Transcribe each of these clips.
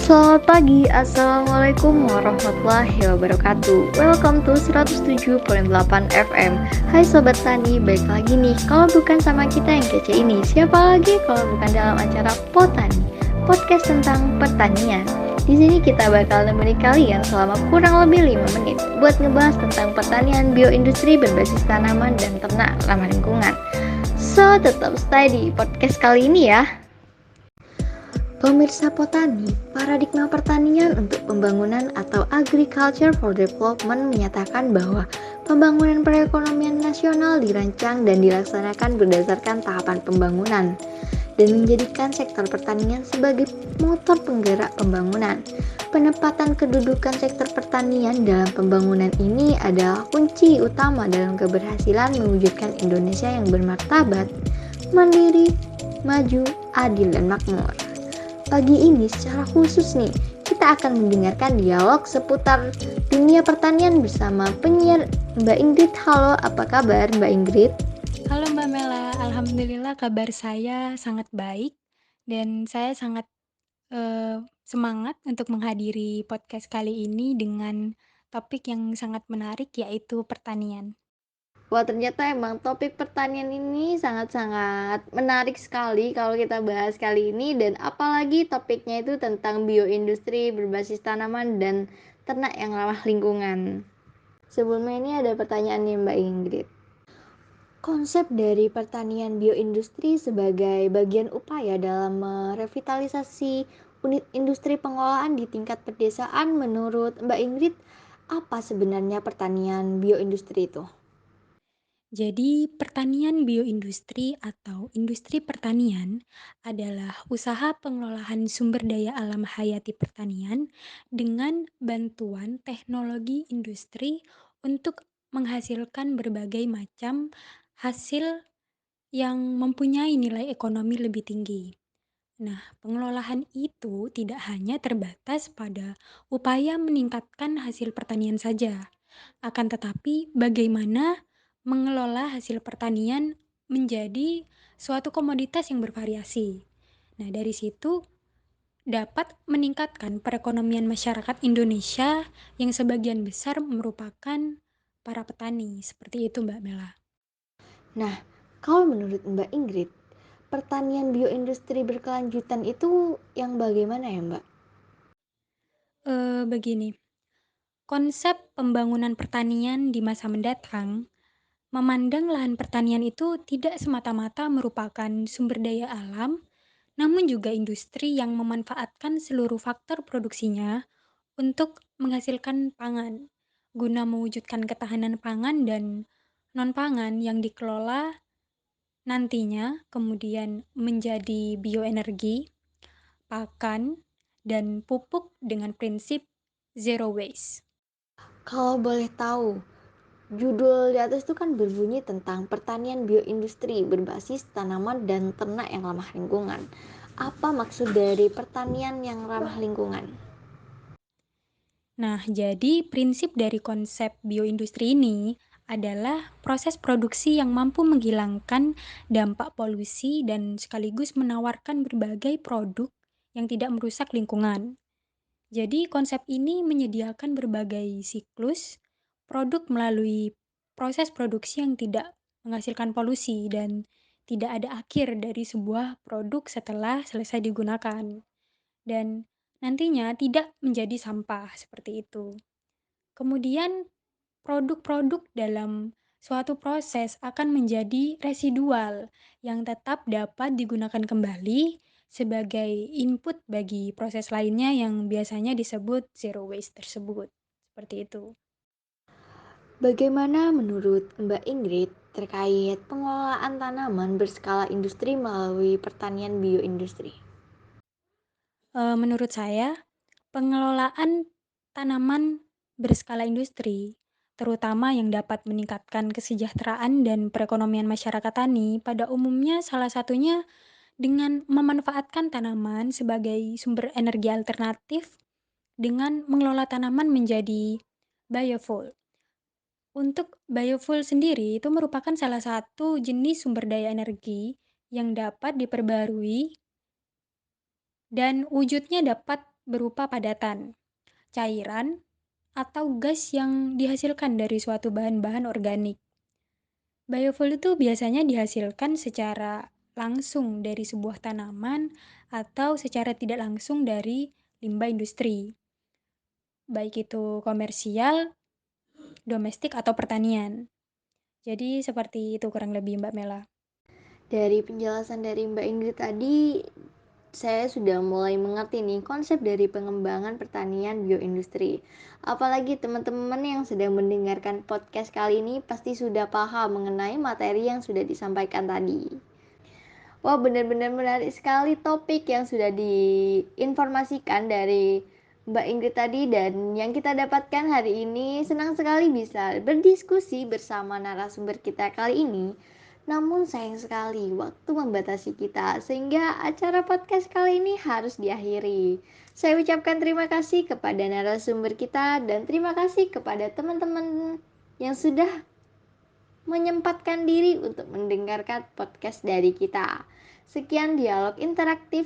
Selamat pagi, Assalamualaikum warahmatullahi wabarakatuh. Welcome to 107.8 FM. Hai Sobat Tani, baik lagi nih. Kalau bukan sama kita yang kece ini, siapa lagi kalau bukan dalam acara Potani, podcast tentang pertanian. Di sini kita bakal nemenin kalian selama kurang lebih 5 menit buat ngebahas tentang pertanian bioindustri berbasis tanaman dan ternak ramah lingkungan. So, tetap stay di podcast kali ini ya. Pemirsa Potani, paradigma pertanian untuk pembangunan atau Agriculture for Development menyatakan bahwa pembangunan perekonomian nasional dirancang dan dilaksanakan berdasarkan tahapan pembangunan dan menjadikan sektor pertanian sebagai motor penggerak pembangunan. Penempatan kedudukan sektor pertanian dalam pembangunan ini adalah kunci utama dalam keberhasilan mewujudkan Indonesia yang bermartabat, mandiri, maju, adil, dan makmur. Pagi ini secara khusus nih, kita akan mendengarkan dialog seputar dunia pertanian bersama penyiar Mbak Ingrid. Halo, apa kabar Mbak Ingrid? Halo Mbak Mela, alhamdulillah kabar saya sangat baik dan saya sangat semangat untuk menghadiri podcast kali ini dengan topik yang sangat menarik yaitu pertanian. Wah, ternyata emang topik pertanian ini sangat-sangat menarik sekali kalau kita bahas kali ini, dan apalagi topiknya itu tentang bioindustri berbasis tanaman dan ternak yang ramah lingkungan. Sebelumnya ini ada pertanyaan nih Mbak Ingrid. Konsep dari pertanian bioindustri sebagai bagian upaya dalam merevitalisasi unit industri pengolahan di tingkat pedesaan, menurut Mbak Ingrid, apa sebenarnya pertanian bioindustri itu? Jadi, pertanian bioindustri atau industri pertanian adalah usaha pengelolaan sumber daya alam hayati pertanian dengan bantuan teknologi industri untuk menghasilkan berbagai macam hasil yang mempunyai nilai ekonomi lebih tinggi. Nah, pengelolaan itu tidak hanya terbatas pada upaya meningkatkan hasil pertanian saja, akan tetapi bagaimana mengelola hasil pertanian menjadi suatu komoditas yang bervariasi. Nah, dari situ dapat meningkatkan perekonomian masyarakat Indonesia yang sebagian besar merupakan para petani. Seperti itu, Mbak Mela. Nah, kalau menurut Mbak Ingrid, pertanian bioindustri berkelanjutan itu yang bagaimana ya Mbak? Begini, konsep pembangunan pertanian di masa mendatang memandang lahan pertanian itu tidak semata-mata merupakan sumber daya alam, namun juga industri yang memanfaatkan seluruh faktor produksinya untuk menghasilkan pangan, guna mewujudkan ketahanan pangan dan non-pangan yang dikelola nantinya kemudian menjadi bioenergi, pakan, dan pupuk dengan prinsip zero waste. Kalau boleh tahu, judul di atas itu kan berbunyi tentang pertanian bioindustri berbasis tanaman dan ternak yang ramah lingkungan. Apa maksud dari pertanian yang ramah lingkungan? Nah, jadi prinsip dari konsep bioindustri ini adalah proses produksi yang mampu menghilangkan dampak polusi dan sekaligus menawarkan berbagai produk yang tidak merusak lingkungan. Jadi, konsep ini menyediakan berbagai siklus produk melalui proses produksi yang tidak menghasilkan polusi dan tidak ada akhir dari sebuah produk setelah selesai digunakan. Dan nantinya tidak menjadi sampah seperti itu. Kemudian produk-produk dalam suatu proses akan menjadi residual yang tetap dapat digunakan kembali sebagai input bagi proses lainnya yang biasanya disebut zero waste tersebut. Seperti itu. Bagaimana menurut Mbak Ingrid terkait pengelolaan tanaman berskala industri melalui pertanian bioindustri? Menurut saya, pengelolaan tanaman berskala industri, terutama yang dapat meningkatkan kesejahteraan dan perekonomian masyarakat tani, pada umumnya salah satunya dengan memanfaatkan tanaman sebagai sumber energi alternatif dengan mengelola tanaman menjadi biofuel. Untuk biofuel sendiri itu merupakan salah satu jenis sumber daya energi yang dapat diperbarui dan wujudnya dapat berupa padatan, cairan, atau gas yang dihasilkan dari suatu bahan-bahan organik. Biofuel itu biasanya dihasilkan secara langsung dari sebuah tanaman atau secara tidak langsung dari limbah industri, baik itu komersial, domestik, atau pertanian. Jadi seperti itu kurang lebih Mbak Mela. Dari penjelasan dari Mbak Ingrid tadi, saya sudah mulai mengerti nih konsep dari pengembangan pertanian bioindustri. Apalagi teman-teman yang sedang mendengarkan podcast kali ini pasti sudah paham mengenai materi yang sudah disampaikan tadi. Wah, benar-benar menarik sekali topik yang sudah diinformasikan dari Mbak Ingrid tadi, dan yang kita dapatkan hari ini. Senang sekali bisa berdiskusi bersama narasumber kita kali ini. Namun sayang sekali waktu membatasi kita sehingga acara podcast kali ini harus diakhiri. Saya ucapkan terima kasih kepada narasumber kita dan terima kasih kepada teman-teman yang sudah menyempatkan diri untuk mendengarkan podcast dari kita. Sekian dialog interaktif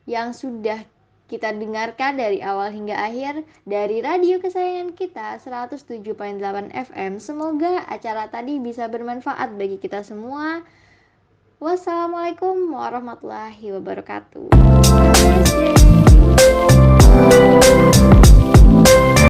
yang sudah kita dengarkan dari awal hingga akhir dari radio kesayangan kita 107.8 FM. Semoga acara tadi bisa bermanfaat bagi kita semua. Wassalamualaikum warahmatullahi wabarakatuh. Have a nice day.